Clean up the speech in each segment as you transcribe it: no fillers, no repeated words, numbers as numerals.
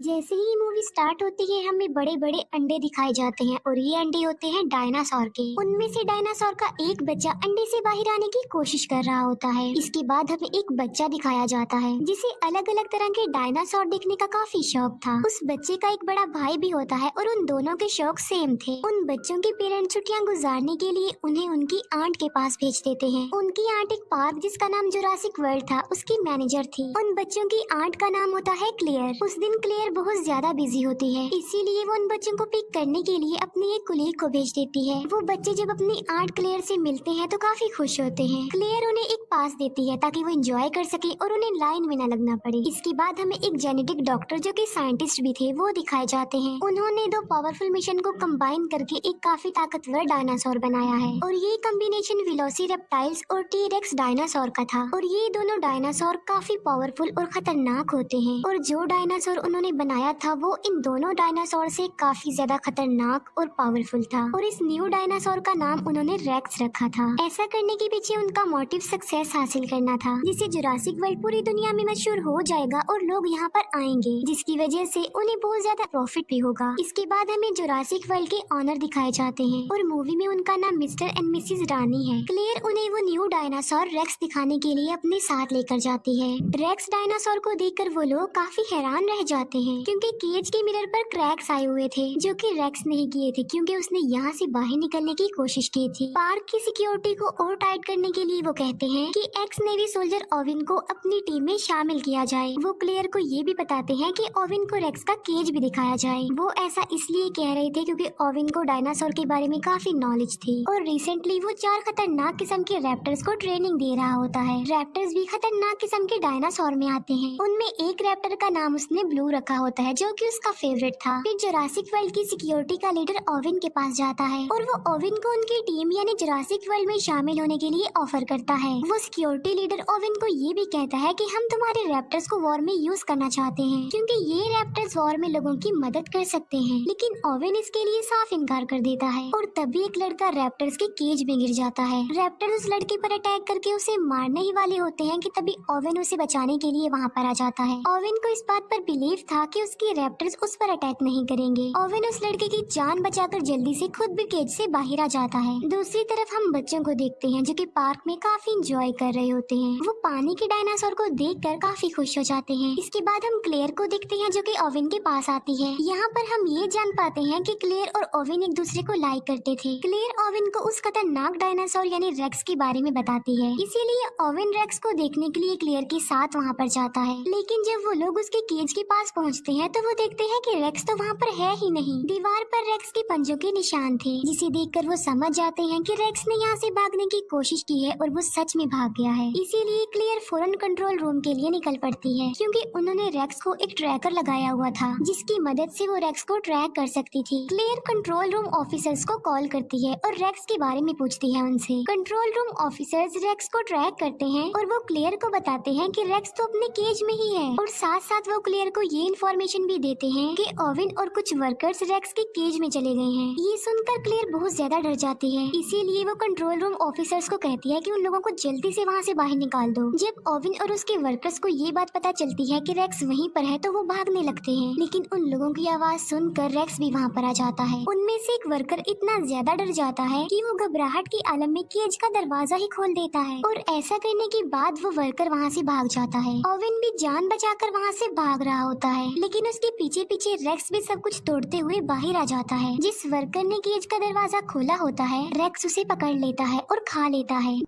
जैसे ही movie start होती है हमें बड़े बड़े अंडे दिखाए जाते हैं और ये अंडे होते हैं डायनासोर के। उनमें से डायनासोर का एक बच्चा अंडे से बाहर आने की कोशिश कर रहा होता है। इसके बाद हमें एक बच्चा दिखाया जाता है जिसे अलग अलग तरह के डायनासोर देखने का काफी शौक था। उस बच्चे का एक बड़ा भाई भी होता है और उन दोनों के शौक सेम थे। उन बच्चों के पेरेंट्स छुट्टियां गुजारने के लिए उन्हें उनकी आंट के पास भेज देते हैं। उनकी आंट एक पार्क जिसका नाम जुरासिक वर्ल्ड था उसकी मैनेजर थी। उन बच्चों की आंट का नाम होता है क्लेयर। उस दिन क्लेयर बहुत ज्यादा बिजी होती है, इसीलिए वो उन बच्चों को पिक करने के लिए अपनी एक कुलीग को भेज देती है। वो बच्चे जब अपनी आंट क्लेयर से मिलते हैं तो काफी खुश होते हैं। क्लेयर उन्हें एक पास देती है ताकि वो एंजॉय कर सके और उन्हें लाइन में न लगना पड़े। इसके बाद हमें एक जेनेटिक डॉक्टर जो कि साइंटिस्ट भी थे वो दिखाए जाते हैं। उन्होंने दो पावरफुल मिशन को कंबाइन करके एक काफी ताकतवर डायनासोर बनाया है और ये कॉम्बिनेशन वेलोसिरैप्टाइल्स और टी-रेक्स डायनासोर का था। और ये दोनों डायनासोर काफी पावरफुल और खतरनाक होते हैं और जो डायनासोर उन्होंने बनाया था वो इन दोनों डायनासोर से काफी ज्यादा खतरनाक और पावरफुल था। और इस न्यू डायनासोर का नाम उन्होंने रेक्स रखा था। ऐसा करने के पीछे उनका मोटिव सक्सेस हासिल करना था, जिससे जुरासिक वर्ल्ड पूरी दुनिया में मशहूर हो जाएगा और लोग यहाँ पर आएंगे, जिसकी वजह से उन्हें बहुत ज्यादा प्रॉफिट भी होगा। इसके बाद हमें जुरासिक वर्ल्ड के ऑनर दिखाए जाते हैं और मूवी में उनका नाम मिस्टर एंड मिसेस रानी है। क्लेयर उन्हें वो न्यू डायनासोर रेक्स दिखाने के लिए अपने साथ लेकर जाती है। रेक्स डायनासोर को देखकर वो लोग काफी हैरान रह जाते हैं क्योंकि केज के मिरर पर क्रैक्स आए हुए थे जो कि रेक्स नहीं किए थे क्योंकि उसने यहाँ से बाहर निकलने की कोशिश की थी। पार्क की सिक्योरिटी को और टाइट करने के लिए वो कहते हैं कि एक्स नेवी सोल्जर ओविन को अपनी टीम में शामिल किया जाए। वो क्लेयर को ये भी बताते हैं कि ओविन को रेक्स का केज भी दिखाया जाए। वो ऐसा इसलिए कह रहे थे क्योंकि ओविन को डायनासोर के बारे में काफी नॉलेज थी और रिसेंटली वो 4 खतरनाक किस्म के रैप्टर्स को ट्रेनिंग दे रहा होता है। रैप्टर्स भी खतरनाक किस्म के डायनासोर में आते हैं। उनमें एक रैप्टर का नाम उसने ब्लू रखा होता है जो कि उसका फेवरेट था। फिर जुरासिक वर्ल्ड की सिक्योरिटी का लीडर ओविन के पास जाता है और वो ओविन को उनकी टीम यानी जुरासिक वर्ल्ड में शामिल होने के लिए ऑफर करता है। वो सिक्योरिटी लीडर ओविन को ये भी कहता है कि हम तुम्हारे रैप्टर्स को वॉर में यूज करना चाहते हैं क्योंकि ये रैप्टर्स वॉर में लोगों की मदद कर सकते हैं। लेकिन ओविन इसके लिए साफ इनकार कर देता है और तभी एक लड़का रैप्टर्स के केज में गिर जाता है। रैप्टर उस लड़के पर अटैक करके उसे मारने ही वाले होते हैं कि तभी ओविन उसे बचाने के लिए वहाँ पर आ जाता है। ओविन को इस बात पर बिलीव था कि उसके रैप्टर्स उस पर अटैक नहीं करेंगे। ओविन उस लड़के की जान बचाकर जल्दी से खुद भी केज से बाहर आ जाता है। दूसरी तरफ हम बच्चों को देखते हैं जो कि पार्क में काफी एंजॉय कर रहे होते हैं। वो पानी के डायनासोर को देखकर काफी खुश हो जाते हैं। इसके बाद हम क्लेयर को देखते हैं जो कि ओविन के पास आती है। यहाँ पर हम ये जान पाते हैं कि क्लेयर और ओविन एक दूसरे को लाइक करते थे। क्लेयर ओविन को उस खतरनाक डायनासोर यानी रेक्स के बारे में बताती है, इसीलिए ओविन रेक्स को देखने के लिए क्लेयर के साथ वहाँ पर जाता है। लेकिन जब वो लोग उसके केज के पास पहुँचते हैं तो वो देखते हैं कि रेक्स तो वहाँ पर है ही नहीं। दीवार पर रेक्स के पंजों के निशान थे जिसे देखकर वो समझ जाते हैं कि रेक्स ने यहाँ से भागने की कोशिश की है और वो सच में भाग गया है। इसीलिए क्लेयर फौरन कंट्रोल रूम के लिए निकल पड़ती है क्योंकि उन्होंने रेक्स को एक ट्रैकर लगाया हुआ था जिसकी मदद से वो रेक्स को ट्रैक कर सकती थी। क्लेयर कंट्रोल रूम ऑफिसर्स को कॉल करती है और रेक्स के बारे में पूछती है उनसे। कंट्रोल रूम ऑफिसर्स रेक्स को ट्रैक करते हैं और वो क्लेयर को बताते हैं कि रेक्स तो अपने केज में ही है और साथ साथ वो क्लेयर को ये इन्फॉर्मेशन भी देते हैं कि ओविन और कुछ वर्कर्स रेक्स के केज में चले गए हैं। ये सुनकर क्लेयर बहुत ज्यादा डर जाती है, इसीलिए वो कंट्रोल रूम ऑफिसर्स को कहती है कि उन लोगों को जल्दी से वहाँ से बाहर निकाल दो। जब ओविन और उसके वर्कर्स को ये बात पता चलती है कि रेक्स वहीं पर है तो वो भागने लगते हैं, लेकिन उन लोगों की आवाज सुनकर रेक्स भी वहाँ पर आ जाता है। उनमें से एक वर्कर इतना ज्यादा डर जाता है कि वो घबराहट के आलम में केज का दरवाजा ही खोल देता है और ऐसा करने के बाद वो वर्कर वहाँ से भाग जाता है। ओविन भी जान बचाकर वहाँ से भाग रहा होता है, लेकिन उसके पीछे पीछे रेक्स भी सब कुछ तोड़ते हुए बाहर आ जाता है। जिस वर्कर ने केज का दरवाजा खोला होता है रेक्स उसे पकड़ लेता है और खा लेता है।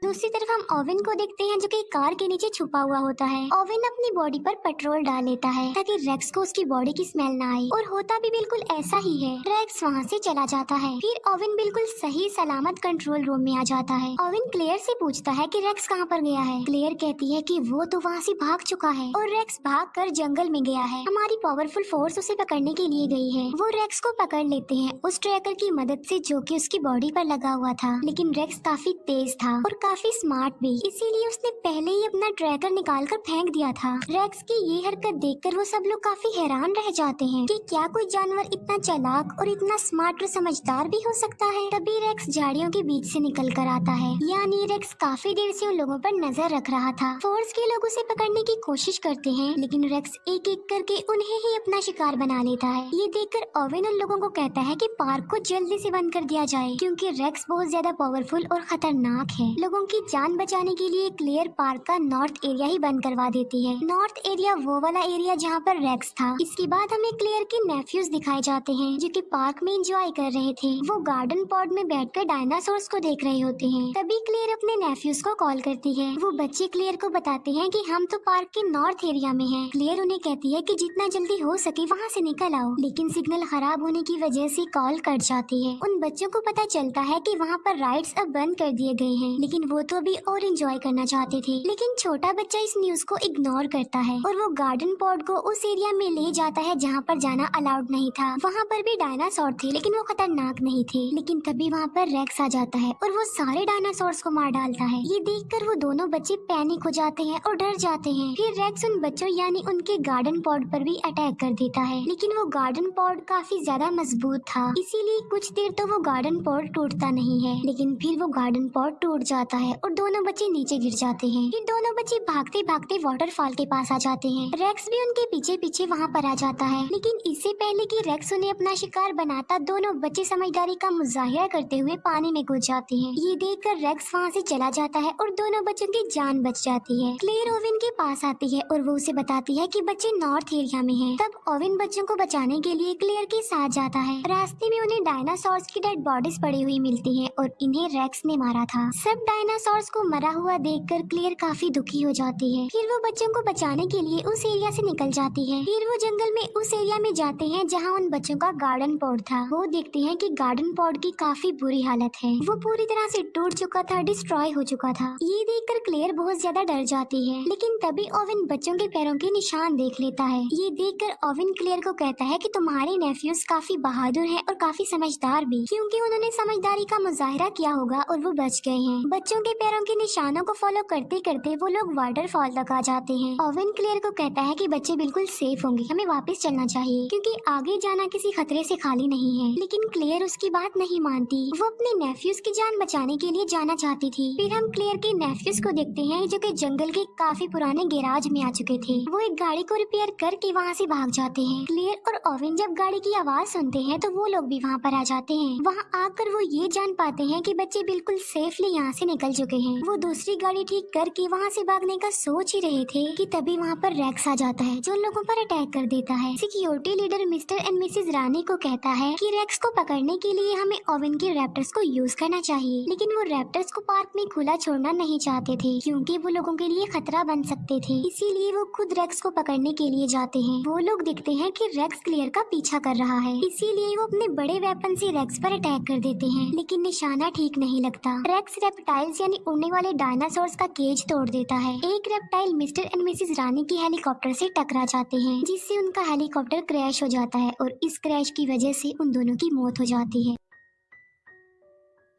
दूसरी तरफ हम ओविन को देखते हैं जो कि कार के नीचे छुपा हुआ होता है। ओविन अपनी बॉडी पर पेट्रोल डाल लेता है ताकि रेक्स को उसकी बॉडी की स्मेल ना आए और होता भी बिल्कुल ऐसा ही है। रेक्स वहाँ से चला जाता है। फिर ओविन बिल्कुल सही सलामत कंट्रोल रूम में आ जाता है। ओविन क्लेयर से पूछता है कि रेक्स कहाँ पर गया है। क्लेयर कहती है कि वो तो वहाँ से भाग चुका है और रेक्स भाग कर जंगल में गया है। हमारी पावरफुल फोर्स उसे पकड़ने के लिए गई है। वो रेक्स को पकड़ लेते हैं उस ट्रैकर की मदद से जो कि उसकी बॉडी पर लगा हुआ था, लेकिन रेक्स काफी तेज था और काफी स्मार्ट भी, इसीलिए उसने पहले ही अपना ट्रैकर निकालकर फेंक दिया था। रेक्स की ये हरकत देखकर वो सब लोग काफी हैरान रह जाते हैं कि क्या कोई जानवर इतना चालाक और इतना स्मार्ट और समझदार भी हो सकता है। तभी रेक्स झाड़ियों के बीच से निकल कर आता है, यानी रेक्स काफी देर से उन लोगों पर नजर रख रहा था। फोर्स के लोग उसे पकड़ने की कोशिश करते हैं, लेकिन रेक्स एक एक करके उन्हें ही अपना शिकार बना लेता है। ये देखकर ओवेन उन लोगों को कहता है कि पार्क को जल्दी से बंद कर दिया जाए, क्योंकि रेक्स बहुत ज्यादा पावरफुल और खतरनाक है। लोगों की जान बचाने के लिए क्लेयर पार्क का नॉर्थ एरिया ही बंद करवा देती है। नॉर्थ एरिया वो वाला एरिया जहाँ पर रेक्स था। इसके बाद हमें क्लेयर के नेफ्यूज दिखाए जाते हैं, जो कि पार्क में एंजॉय कर रहे थे। वो गार्डन पॉड में बैठकर डायनासोर्स को देख रहे होते हैं। तभी क्लेयर अपने नेफ्यूज को कॉल करती है। वो बच्चे क्लेयर को बताते हैं कि हम तो पार्क के नॉर्थ एरिया में हैं। क्लेयर उन्हें कहती है कि जितना जल्दी हो सके वहाँ से निकल आओ, लेकिन सिग्नल खराब होने की वजह से कॉल कट जाती है। उन बच्चों को पता चलता है कि वहाँ पर राइड्स अब बंद कर दिए गए हैं, लेकिन वो तो अभी और एंजॉय करना चाहते थे। लेकिन छोटा बच्चा इस न्यूज को इग्नोर करता है और वो गार्डन पॉड को उस एरिया में ले जाता है जहाँ पर जाना अलाउड नहीं था। वहाँ पर भी डायनासोर थे, लेकिन वो खतरनाक नहीं थे। लेकिन तभी वहाँ पर रेक्स आ जाता है और वो सारे डायनासोर्स को मार डालता है। ये देखकर वो दोनों बच्चे पैनिक हो जाते हैं और डर जाते हैं। फिर रेक्स उन बच्चों यानी उनके गार्डन पॉड पर भी अटैक कर देता है, लेकिन वो गार्डन पॉड काफी ज्यादा मजबूत था, इसीलिए कुछ देर तो वो गार्डन पॉड टूटता नहीं है। लेकिन फिर वो गार्डन पॉड टूट जाता है और दोनों बच्चे नीचे गिर जाते हैं। फिर दोनों बच्चे भागते भागते वाटरफॉल के पास आ जाते हैं। रेक्स भी उनके पीछे पीछे वहाँ पर आ जाता है, लेकिन इससे पहले कि रेक्स उन्हें अपना शिकार बनाता, दोनों बच्चे समझदारी का मुजाहिरा करते हुए पानी में कूद जाते हैं। ये देखकर रेक्स वहाँ से चला जाता है और दोनों बच्चों की जान बच जाती है। क्लेयर ओवेन के पास आती है और वो उसे बताती है कि बच्चे नॉर्थ एरिया में हैं। तब ओवेन बच्चों को बचाने के लिए क्लेयर के साथ जाता है। रास्ते में उन्हें डायनासोर्स की डेड बॉडीज पड़ी हुई मिलती है और इन्हें रेक्स ने मारा था। सब डायनासोर्स को मरा हुआ देखकर क्लेयर काफी दुखी हो जाती है। फिर वो बच्चों को बचाने के लिए उस एरिया से निकल जाती है। फिर वो जंगल में उस एरिया में जाते हैं जहाँ उन बच्चों का गार्डन पॉड था। वो देखते हैं कि गार्डन पॉड की काफी बुरी हालत है, वो पूरी तरह से टूट चुका था, डिस्ट्रॉय हो चुका था। ये देखकर क्लेयर बहुत ज्यादा डर जाती है, लेकिन तभी ओवेन बच्चों के पैरों के निशान देख लेता है। ये देखकर ओवेन क्लेयर को कहता है कि तुम्हारे नेफ्यूज काफी बहादुर हैं और काफी समझदार भी, क्योंकि उन्होंने समझदारी का मुजाहिरा किया होगा और वो बच गए हैं। बच्चों के पैरों के निशानों को फॉलो करते करते वो लोग वाटरफॉल तक आ जाते हैं। ओवेन क्लेयर को कहता है कि बच्चे बिल्कुल सेफ होंगे, हमें वापस चलना चाहिए, क्योंकि आगे जाना किसी खतरे से खाली नहीं है। लेकिन क्लेयर उसकी बात नहीं मानती, वो अपने नेफ्यूज की जान बचाने के लिए जाना चाहती थी। फिर हम क्लेयर के नेफ्यूज को देखते हैं, जो कि जंगल के काफी पुराने गैराज में आ चुके थे। वो एक गाड़ी को रिपेयर करके वहाँ से भाग जाते हैं। क्लेयर और ओवेन जब गाड़ी की आवाज सुनते हैं तो वो लोग भी वहाँ पर आ जाते हैं। वहाँ आकर वो ये जान पाते हैं कि बच्चे बिल्कुल सेफली यहाँ से निकल चुके हैं। वो दूसरी गाड़ी ठीक करके वहाँ से भागने का सोच ही रहे थे कि तभी वहाँ पर रेक्स आ जाता है, जो उन लोगों पर अटैक कर देता है। Security leader mister and missus Rani को कहता है कि रेक्स को पकड़ने के लिए हमें ओवेन के रैप्टर्स को यूज करना चाहिए, लेकिन वो रैप्टर्स को पार्क में खुला छोड़ना नहीं चाहते थे, क्योंकि वो लोगों के लिए खतरा बन सकते थे। इसीलिए वो खुद रेक्स को पकड़ने के लिए जाते हैं। वो लोग देखते हैं कि रेक्स क्लेयर का पीछा कर रहा है, इसीलिए वो अपने बड़े वेपन से रेक्स पर अटैक कर देते हैं, लेकिन निशाना ठीक नहीं लगता। रेक्स रेप्टाइल्स यानी उड़ने वाले डायनासोर्स का केज तोड़ देता है। एक रेप्टाइल मिस्टर एंड मिसेज रानी की हेलीकॉप्टर से टकरा जाते हैं, जिससे उनका हेलीकॉप्टर क्रैश हो जाता है और इस क्रैश की वजह से उन दोनों की मौत हो जाती है।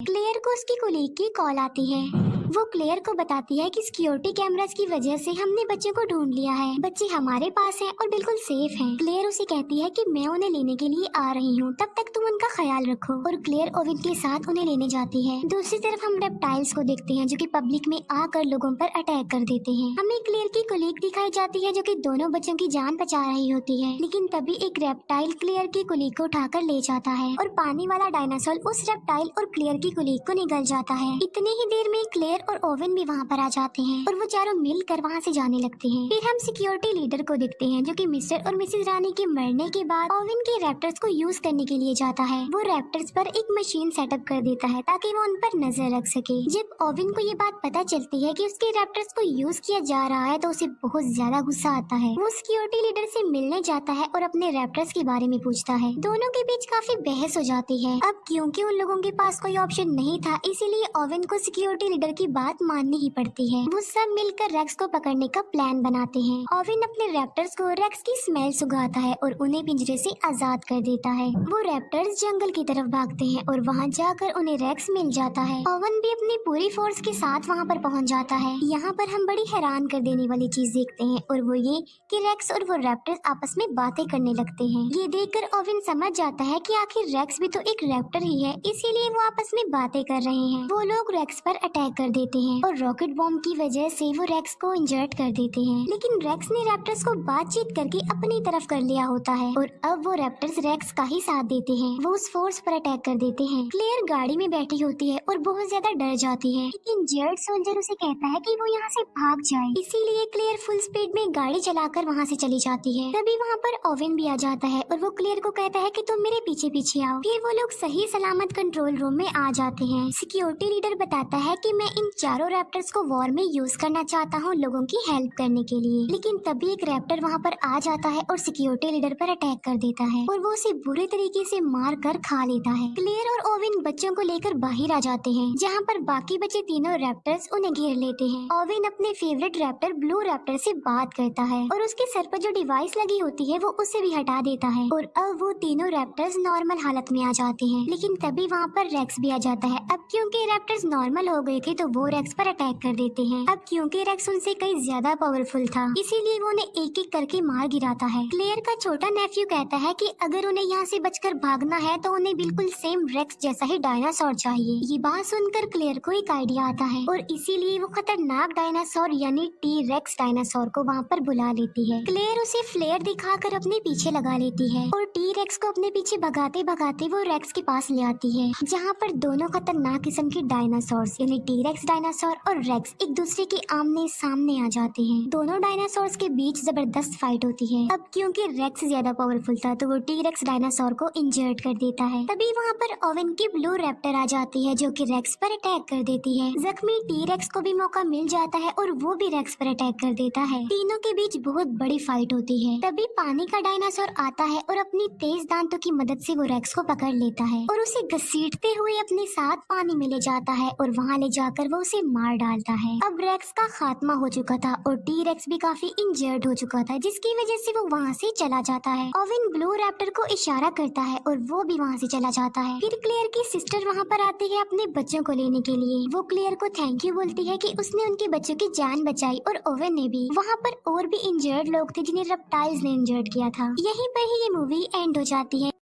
क्लेयर को उसकी कोलीग की कॉल आती है। वो क्लेयर को बताती है कि सिक्योरिटी कैमरास की वजह से हमने बच्चों को ढूंढ लिया है, बच्चे हमारे पास हैं और बिल्कुल सेफ हैं। क्लेयर उसे कहती है कि मैं उन्हें लेने के लिए आ रही हूँ, तब तक तुम उनका ख्याल रखो। और क्लेयर ओवेन के साथ उन्हें लेने जाती है। दूसरी तरफ हम रेप्टाइल्स को देखते हैं, जो कि पब्लिक में आकर लोगों पर अटैक कर देते हैं। हमें क्लेयर की कोलीग दिखाई जाती है, जो कि दोनों बच्चों की जान बचा रही होती है, लेकिन तभी एक रेप्टाइल क्लेयर की कोलीग को उठाकर ले जाता है और पानी वाला डायनासोर उस रेप्टाइल और क्लेयर की कोलीग को निगल जाता है। इतने ही देर में क्लेयर और ओवेन भी वहाँ पर आ जाते हैं और वो चारों मिलकर वहाँ से जाने लगते हैं। फिर हम सिक्योरिटी लीडर को देखते हैं, जो कि मिस्टर और मिसेज रानी के मरने के बाद ओवेन के रैप्टर्स को यूज करने के लिए जाता है। वो रैप्टर्स पर एक मशीन सेटअप कर देता है ताकि वो उन पर नजर रख सके। जब ओवेन को ये बात पता चलती है कि उसके रैप्टर्स को यूज किया जा रहा है तो उसे बहुत ज्यादा गुस्सा आता है। वो सिक्योरिटी लीडर से मिलने जाता है और अपने रैप्टर्स के बारे में पूछता है। दोनों के बीच काफी बहस हो जाती है। अब क्योंकि उन लोगों के पास कोई ऑप्शन नहीं था, इसीलिए ओवेन को सिक्योरिटी लीडर की की बात माननी ही पड़ती है। वो सब मिलकर रेक्स को पकड़ने का प्लान बनाते हैं। ओवेन अपने रैप्टर्स को रेक्स की स्मेल सुंघाता है और उन्हें पिंजरे से आजाद कर देता है। वो रैप्टर्स जंगल की तरफ भागते हैं और वहाँ जाकर उन्हें रेक्स मिल जाता है। ओवेन भी अपनी पूरी फोर्स के साथ वहाँ पर पहुँच जाता है। यहाँ पर हम बड़ी हैरान कर देने वाली चीज देखते हैं और वो ये कि रेक्स और वो रैप्टर्स आपस में बातें करने लगते हैं। ये देखकर ओवेन समझ जाता है कि आखिर रेक्स भी तो एक रैप्टर ही है, इसीलिए वो आपस में बातें कर रहे हैं। वो लोग रेक्स पर अटैक कर देते हैं और रॉकेट बॉम्ब की वजह से वो रेक्स को इंजर्ड कर देते हैं, लेकिन रेक्स ने रैप्टर्स को बातचीत करके अपनी तरफ कर लिया होता है और अब वो रैप्टर्स रेक्स का ही साथ देते हैं। वो उस फोर्स पर अटैक कर देते हैं। क्लेयर गाड़ी में बैठी होती है और बहुत ज्यादा डर जाती है, लेकिन जेड सोल्जर उसे कहता है कि वो यहाँ से भाग जाए, इसीलिए क्लेयर फुल स्पीड में गाड़ी चलाकर वहाँ से चली जाती है। तभी वहाँ पर ओवेन भी आ जाता है और वो क्लेयर को कहता है कि तुम मेरे पीछे पीछे आओ। फिर वो लोग सही सलामत कंट्रोल रूम में आ जाते हैं। सिक्योरिटी लीडर बताता है कि मैं इन चारों रैप्टर्स को वॉर में यूज करना चाहता हूँ लोगों की हेल्प करने के लिए, लेकिन तभी एक रैप्टर वहाँ पर आ जाता है और सिक्योरिटी लीडर पर अटैक कर देता है और वो उसे बुरे तरीके से मार कर खा लेता है। क्लेयर और ओवेन बच्चों को लेकर बाहर आ जाते हैं, जहाँ पर बाकी बचे तीनों रैप्टर्स उन्हें घेर लेते हैं। ओवेन अपने फेवरेट रैप्टर ब्लू रैप्टर से बात करता है और उसके सर पर जो डिवाइस लगी होती है वो उसे भी हटा देता है और अब वो तीनों रैप्टर्स नॉर्मल हालत में आ जाते हैं। लेकिन तभी वहाँ पर रेक्स भी आ जाता है। अब क्योंकि रैप्टर्स नॉर्मल हो गए थे तो वो रेक्स पर अटैक कर देते हैं। अब क्योंकि रेक्स उनसे कई ज्यादा पावरफुल था, इसीलिए वो उन्हें एक एक करके मार गिराता है। क्लेयर का छोटा नेफ्यू कहता है कि अगर उन्हें यहाँ से बचकर भागना है तो उन्हें बिल्कुल सेम रेक्स जैसा ही डायनासोर चाहिए। ये बात सुनकर क्लेयर को एक आइडिया आता है और इसीलिए वो खतरनाक डायनासोर यानी टी रेक्स डायनासोर को वहाँ पर बुला लेती है। क्लेयर उसे फ्लेयर दिखाकर अपने पीछे लगा लेती है और टी रेक्स को अपने पीछे भगाते भगाते वो रेक्स के पास ले आती है, जहाँ पर दोनों खतरनाक किस्म के डायनासोर्स यानी टी रेक्स डायनासोर और रेक्स एक दूसरे के आमने सामने आ जाते हैं। दोनों डायनासोर्स के बीच जबरदस्त फाइट होती है। अब क्योंकि रेक्स ज्यादा पावरफुल था तो वो टी रेक्स डायनासोर को इंजर्ड कर देता है। तभी वहाँ पर ओवेन की ब्लू रैप्टर आ जाती है जो कि रेक्स पर अटैक कर देती है। जख्मी टी रेक्स को भी मौका मिल जाता है और वो भी रेक्स पर अटैक कर देता है। तीनों के बीच बहुत बड़ी फाइट होती है। तभी पानी का डायनासोर आता है और अपनी तेज दांतों की मदद से वो रेक्स को पकड़ लेता है और उसे घसीटते हुए अपने साथ पानी में ले जाता है और वहाँ ले जाकर वो उसे मार डालता है। अब रेक्स का खात्मा हो चुका था और टी रेक्स भी काफी इंजर्ड हो चुका था, जिसकी वजह से वो वहाँ से चला जाता है। ओवेन ब्लू रैप्टर को इशारा करता है और वो भी वहाँ से चला जाता है। फिर क्लेयर की सिस्टर वहाँ पर आती है अपने बच्चों को लेने के लिए। वो क्लेयर को थैंक यू बोलती है कि उसने उनके बच्चों की जान बचाई और ओवेन ने भी। वहाँ पर और भी इंजर्ड लोग थे जिन्हें रेप्टाइल्स ने इंजर्ड किया था। यहीं पर ही ये मूवी एंड हो जाती है।